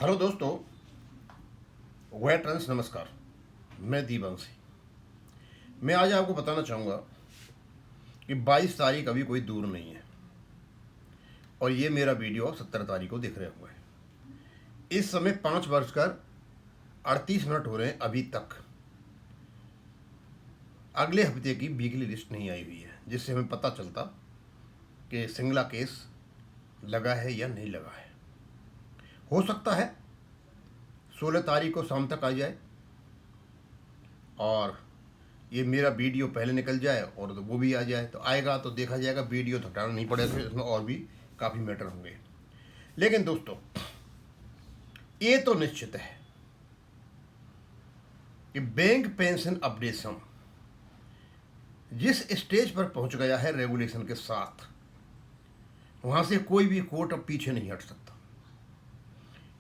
Hello दोस्तों, veterans नमस्कार। मैं दीपवंशी। मैं आज आपको बताना चाहूँगा कि 22 तारीख अभी कोई दूर नहीं है और ये मेरा वीडियो 17 तारीख को दिख रहे हुए हैं। इस समय 5:38 हो रहे हैं। अभी तक अगले हफ्ते की वीकली लिस्ट नहीं आई हुई है, जिससे हमें पता चलता कि सिंगला केस लगा है या नहीं लगा है। हो सकता है 16 तारीख को शाम तक आ जाए और ये मेरा वीडियो पहले निकल जाए और वो भी आ जाए। तो आएगा तो देखा जाएगा, वीडियो तो हटाना नहीं पड़ेगा, फिर इसमें और भी काफ़ी मैटर होंगे। लेकिन दोस्तों, ये तो निश्चित है कि बैंक पेंशन अपडेशन जिस स्टेज पर पहुंच गया है रेगुलेशन के साथ, वहां से कोई भी कोर्ट अब पीछे नहीं हट सकता,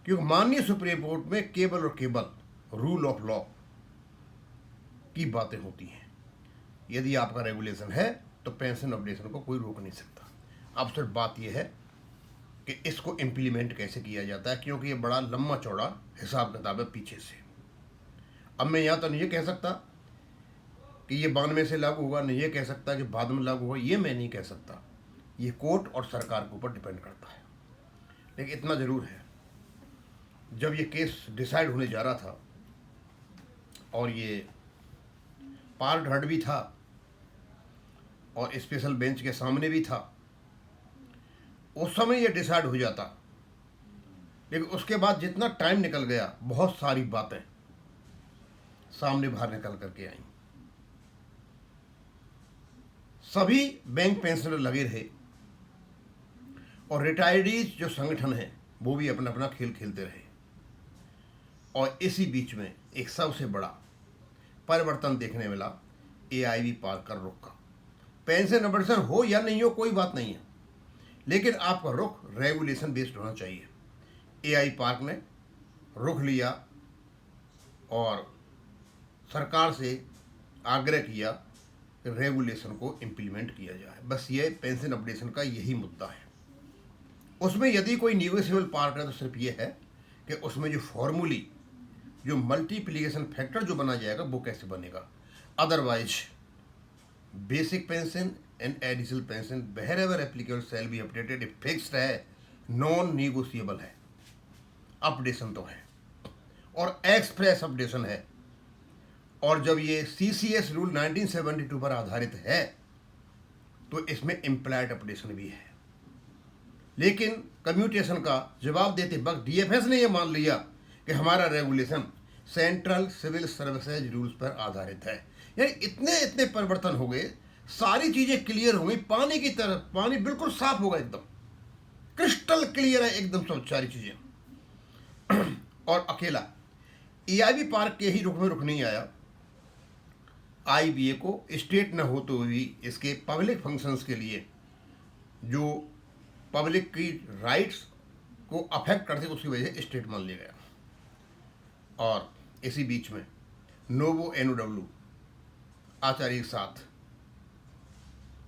क्योंकि माननीय सुप्रीम कोर्ट में केवल और केवल रूल ऑफ लॉ की बातें होती हैं। यदि आपका रेगुलेशन है तो पेंशन अपडेशन को कोई रोक नहीं सकता। अब सिर्फ बात यह है कि इसको इम्प्लीमेंट कैसे किया जाता है, क्योंकि ये बड़ा लंबा चौड़ा हिसाब किताब है पीछे से। अब मैं यहाँ तो नहीं ये कह सकता कि ये 92 से लागू होगा, नहीं ये कह सकता कि बाद में लागू होगा, ये मैं नहीं कह सकता। ये कोर्ट और सरकार के ऊपर डिपेंड करता है। लेकिन इतना ज़रूर है, जब ये केस डिसाइड होने जा रहा था और ये पार्ट हर्ड भी था और स्पेशल बेंच के सामने भी था, उस समय ये डिसाइड हो जाता। लेकिन उसके बाद जितना टाइम निकल गया, बहुत सारी बातें सामने बाहर निकल करके आई। सभी बैंक पेंशनर लगे रहे और रिटायर्डीज जो संगठन है वो भी अपना अपना खेल खेलते रहे। और इसी बीच में एक सबसे बड़ा परिवर्तन देखने मिला एआईबी पार्क का रुख का। पेंशन अपडेशन हो या नहीं हो कोई बात नहीं है, लेकिन आपका रुख रेगुलेशन बेस्ड होना चाहिए। एआई पार्क ने रुख लिया और सरकार से आग्रह किया कि रेगुलेशन को इम्प्लीमेंट किया जाए। बस ये पेंशन अपडेशन का यही मुद्दा है। उसमें यदि कोई निगोशिएबल पार्ट है तो सिर्फ ये है कि उसमें जो फॉर्मूली जो मल्टीप्लिकेशन फैक्टर जो बना जाएगा वो कैसे बनेगा। Otherwise basic pension and additional pension wherever applicable shall be updated, fixed है, नॉन निगोशिएबल है। अपडेशन तो है और एक्सप्रेस अपडेशन है। और जब ये सीसीएस रूल 1972 पर आधारित है तो इसमें इम्प्लाइड अपडेशन भी है। लेकिन कम्यूटेशन का जवाब देते वक्त डीएफएस ने यह मान लिया कि हमारा regulation central civil services rules पर आधारित है। यानी इतने इतने परिवर्तन हो गए, सारी चीजें क्लियर हो गई, पानी की तरह। पानी बिल्कुल साफ होगा, एकदम क्रिस्टल क्लियर है, एकदम सब सारी चीजें। और अकेला ईआईबी पार्क के ही रुख में रुख नहीं आया। आईबीए को स्टेट न हो तो भी इसके पब्लिक फंक्शंस के लिए जो पब्लिक की राइट्स को अफेक्ट करते उसकी वजह से स्टेट मान लिया गया। और इसी बीच में नोवो एनओडब्ल्यू आचार्य के साथ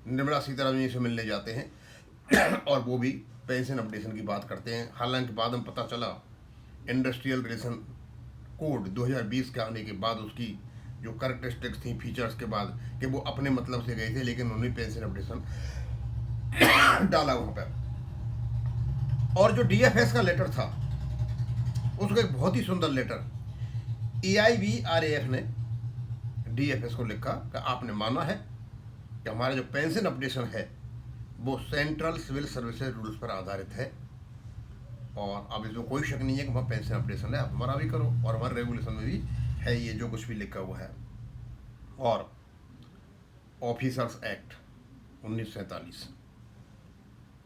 निर्मला सीतारामन जी से मिलने जाते हैं और वो भी पेंशन अपडेशन की बात करते हैं। हालांकि बाद में पता चला इंडस्ट्रियल रिलेशन कोड 2020 के आने के बाद उसकी जो करेक्टरिस्टिक्स थी फीचर्स के बाद कि वो अपने मतलब से गए थे, लेकिन उन्होंने पेंशन अपडेशन डाला वहाँ पर। और जो डीएफएस का लेटर था उसका एक बहुत ही सुंदर लेटर EIBRAF ने डीएफएस को लिखा कि आपने माना है कि हमारा जो पेंशन अपडेशन है वो सेंट्रल सिविल सर्विसेज रूल्स पर आधारित है और अब इसमें कोई शक नहीं है कि वहाँ पेंशन अपडेशन है, आप हमारा भी करो। और हमारे रेगुलेशन में भी है ये जो कुछ भी लिखा हुआ है। और ऑफिसर्स एक्ट 1947,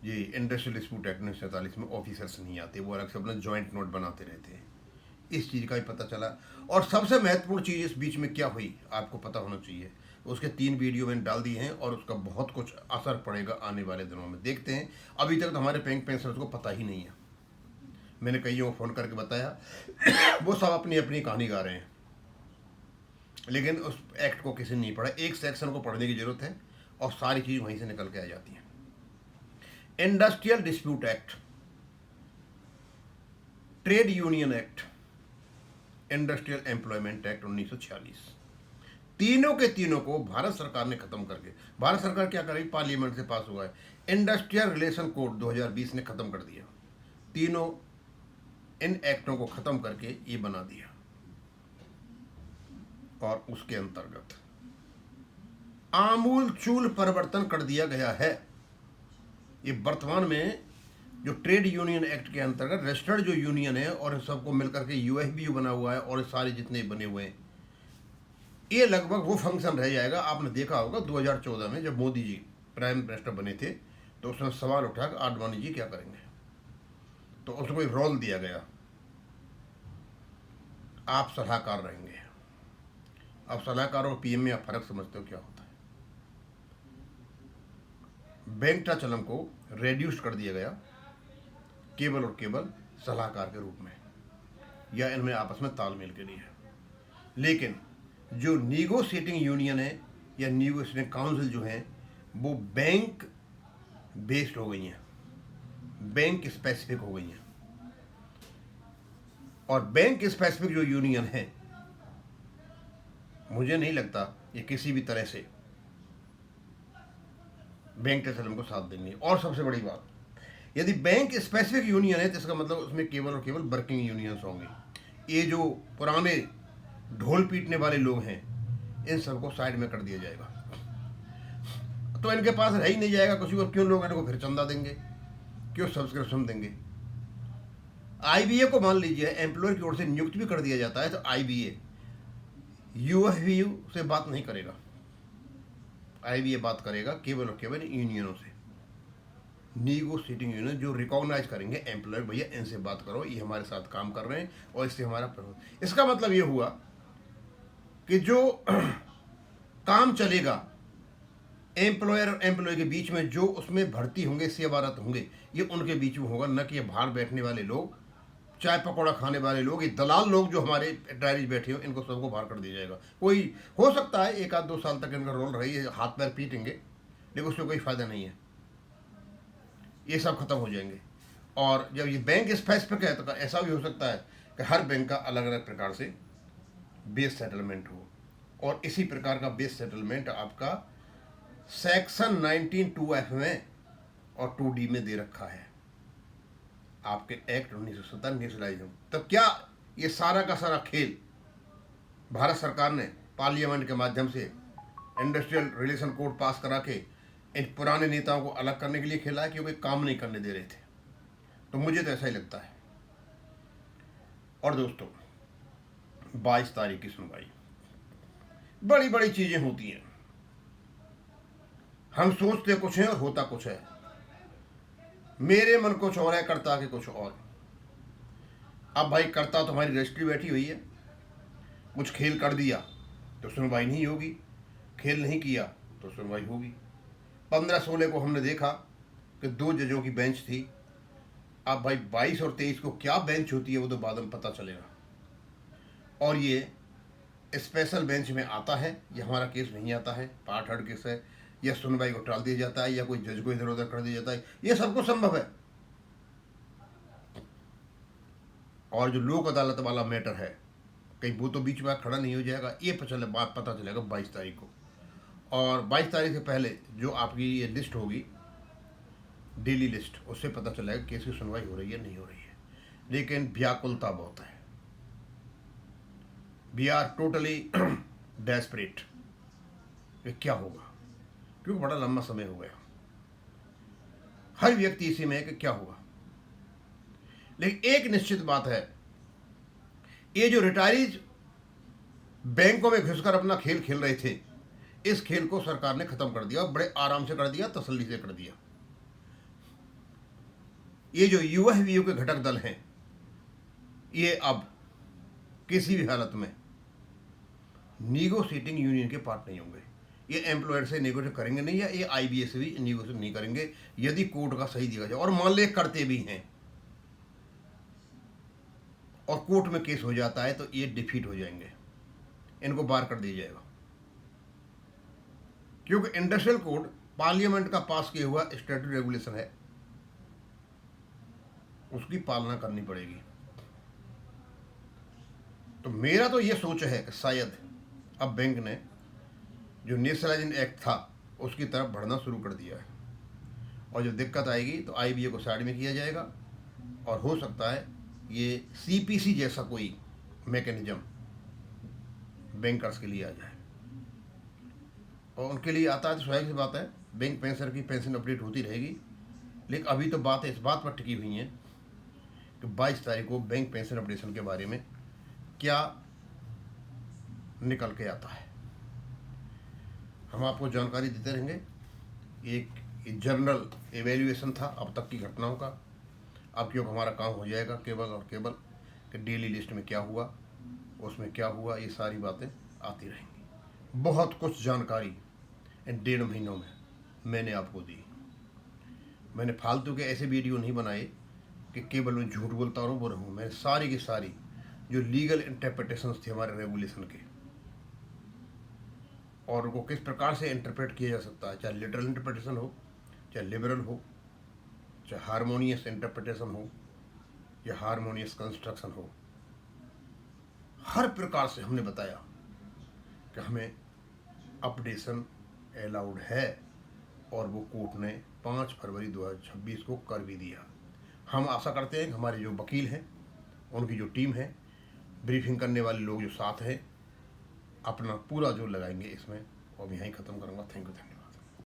ये इंडस्ट्रियल डिस्प्यूट एक्ट 1947 में ऑफिसर्स नहीं आते, वो अलग से अपना जॉइंट नोट बनाते रहते हैं। इस चीज़ का भी पता चला। और सबसे महत्वपूर्ण चीज़ इस बीच में क्या हुई आपको पता होना चाहिए। उसके 3 वीडियो मैंने डाल दिए हैं और उसका बहुत कुछ असर पड़ेगा आने वाले दिनों में, देखते हैं। अभी तक तो हमारे बैंक पेंशनर्स को पता ही नहीं है। मैंने कईयों को फ़ोन करके बताया, वो सब अपनी अपनी कहानी गा रहे हैं, लेकिन उस एक्ट को किसी ने नहीं पढ़ा। एक सेक्शन को पढ़ने की ज़रूरत है और सारी चीज़ वहीं से निकल के आ जाती हैं। Industrial dispute act trade union act, industrial employment act 1946, तीनों के तीनों को भारत सरकार ने खत्म करके, भारत सरकार क्या करेगी, पार्लियामेंट से पास हुआ है, इंडस्ट्रियल रिलेशन कोड 2020 ने खत्म कर दिया। तीनों इन एक्टों को खत्म करके ये बना दिया और उसके अंतर्गत आमूल चूल परिवर्तन कर दिया गया है। ये वर्तमान में जो ट्रेड यूनियन एक्ट के अंतर्गत रजिस्टर्ड जो यूनियन है और इन सबको मिलकर के यूएफबीयू बना हुआ है और सारे जितने बने हुए हैं, ये लगभग वो फंक्शन रह जाएगा। आपने देखा होगा 2014 में जब मोदी जी प्राइम मिनिस्टर बने थे तो उसने सवाल उठा कि आडवाणी जी क्या करेंगे, तो उसको एक रोल दिया गया, आप सलाहकार रहेंगे। अब सलाहकार और पीएम में आप फर्क समझते हो क्या होता है। बैंकटाचलम को रेड्यूस कर दिया गया केवल और केवल सलाहकार के रूप में, या इनमें आपस में तालमेल के लिए। लेकिन जो निगोशिएटिंग यूनियन है या निगोशिएटिंग काउंसिल जो है वो बैंक बेस्ड हो गई हैं, बैंक स्पेसिफिक हो गई हैं। और बैंक स्पेसिफिक जो यूनियन है, मुझे नहीं लगता ये किसी भी तरह से बैंकटाचलम को साथ देंगे। और सबसे बड़ी बात, यदि बैंक स्पेसिफिक यूनियन है तो इसका मतलब उसमें केवल और केवल वर्किंग यूनियंस होंगे। ये जो पुराने ढोल पीटने वाले लोग हैं इन सबको साइड में कर दिया जाएगा, तो इनके पास रह ही नहीं जाएगा कुछ भी। और क्यों लोग इनको फिर चंदा देंगे, क्यों सब्सक्रिप्शन देंगे। आईबीए को मान लीजिए एम्प्लॉयर की ओर से नियुक्त भी कर दिया जाता है तो आईबीए यूएफबीयू से बात नहीं करेगा, आईबीए बात करेगा केवल और केवल यूनियनों से, निगोशिएटिंग यूनियन जो रिकॉग्नाइज करेंगे एम्प्लॉयर, भैया इनसे बात करो, ये हमारे साथ काम कर रहे हैं और इससे हमारा। इसका मतलब ये हुआ कि जो काम चलेगा एम्प्लॉयर और एम्प्लॉय के बीच में, जो उसमें भर्ती होंगे, सेवारत होंगे, ये उनके बीच में होगा, न कि ये बाहर बैठने वाले लोग, चाय पकौड़ा खाने वाले लोग, ये दलाल लोग जो हमारे डायरीज बैठे हो, इनको सबको बाहर कर दिया जाएगा। कोई हो सकता है 1-2 साल तक इनका रोल रही है, हाथ पैर पीटेंगे, लेकिन उसमें कोई फायदा नहीं है, ये सब खत्म हो जाएंगे। और जब ये बैंक स्पेसिफिक है तो ऐसा भी हो सकता है कि हर बैंक का अलग अलग प्रकार से बेस सेटलमेंट हो, और इसी प्रकार का बेस सेटलमेंट आपका सेक्शन 19(2)(f) में और 2D में दे रखा है आपके एक्ट 1970 नेशनलाइज। तब क्या ये सारा का सारा खेल भारत सरकार ने पार्लियामेंट के माध्यम से इंडस्ट्रियल रिलेशन कोड पास करा के इन पुराने नेताओं को अलग करने के लिए खेला है, क्योंकि काम नहीं करने दे रहे थे। तो मुझे तो ऐसा ही लगता है। और दोस्तों 22 तारीख की सुनवाई, बड़ी बड़ी चीजें होती हैं, हम सोचते कुछ है और होता कुछ है। मेरे मन कुछ और है, करता के कुछ और। अब भाई करता तो हमारी रजिस्ट्री बैठी हुई है, कुछ खेल कर दिया तो सुनवाई नहीं होगी, खेल नहीं किया तो सुनवाई होगी। 15-16 को हमने देखा कि 2 जजों की बेंच थी। अब भाई 22 और 23 को क्या बेंच होती है वो तो बाद में पता चलेगा। और ये स्पेशल बेंच में आता है, ये हमारा केस नहीं आता है, पार्ट हर्ड केस है, या सुनवाई को टाल दिया जाता है, या कोई जज को इधर उधर कर दिया जाता है, ये सबको संभव है। और जो लोक अदालत वाला मैटर है, कहीं वो तो बीच में खड़ा नहीं हो जाएगा, ये पता चलेगा 22 तारीख को। और 22 तारीख से पहले जो आपकी ये लिस्ट होगी, डेली लिस्ट, उससे पता चलेगा केस की सुनवाई हो रही है नहीं हो रही है। लेकिन व्याकुलता बहुत है, वी आर टोटली डेस्परेट कि क्या होगा, क्योंकि बड़ा लंबा समय हो गया। हर व्यक्ति इसी में है कि क्या होगा। लेकिन एक निश्चित बात है, ये जो रिटायरीज बैंकों में घुसकर अपना खेल खेल रहे थे, इस खेल को सरकार ने खत्म कर दिया, बड़े आराम से कर दिया, तसल्ली से कर दिया। ये जो यूएफबीयू के घटक दल हैं, ये अब किसी भी हालत में निगोशिएटिंग यूनियन के पार्ट नहीं होंगे। ये एम्प्लॉयर से नेगोशिएट करेंगे नहीं, या ये आईबीए से भी नेगोशिएट नहीं करेंगे यदि कोर्ट का सही दिया जाए। और मान ले करते भी हैं और कोर्ट में केस हो जाता है तो ये डिफीट हो जाएंगे, इनको बाहर कर दिया जाएगा। क्योंकि इंडस्ट्रियल कोड पार्लियामेंट का पास किया हुआ स्टैट्यूटरी रेगुलेशन है, उसकी पालना करनी पड़ेगी। तो मेरा तो ये सोच है कि शायद अब बैंक ने जो नेशनलाइजेशन एक्ट था उसकी तरफ बढ़ना शुरू कर दिया है, और जो दिक्कत आएगी तो आईबीए को साइड में किया जाएगा, और हो सकता है ये सीपीसी जैसा कोई मैकेनिज्म बैंकर्स के लिए आ जाए। और उनके लिए आता है तो स्वाभाविक सी बात है, बैंक पेंशनर की पेंशन अपडेट होती रहेगी। लेकिन अभी तो बात इस बात पर टिकी हुई है कि 22 तारीख को बैंक पेंशन अपडेशन के बारे में क्या निकल के आता है। हम आपको जानकारी देते रहेंगे। एक जनरल एवेल्यूएशन था अब तक की घटनाओं का। अब क्योंकि हमारा काम हो जाएगा केवल और केवल कि डेली लिस्ट में क्या हुआ, उसमें क्या हुआ, ये सारी बातें आती रहेंगी। बहुत कुछ जानकारी इन 1.5 महीनों में मैंने आपको दी। मैंने फालतू के ऐसे वीडियो नहीं बनाए कि केवल मैं झूठ बोलता रहूँ। मैंने सारी की सारी जो लीगल इंटरप्रिटेशंस थे हमारे रेगुलेशन के, और उनको किस प्रकार से इंटरप्रेट किया जा सकता है, चाहे लिटरल इंटरप्रिटेशन हो, चाहे लिबरल हो, चाहे हारमोनियस इंटरप्रिटेशन हो या हारमोनियस कंस्ट्रक्शन हो, हर प्रकार से हमने बताया कि हमें अपडेशन अलाउड है, और वो कोर्ट ने 5 फरवरी 2026 को कर भी दिया। हम आशा करते हैं कि हमारे जो वकील हैं, उनकी जो टीम है, ब्रीफिंग करने वाले लोग जो साथ हैं, अपना पूरा जोर लगाएंगे इसमें। और मैं यहीं ख़त्म करूँगा। Thank you.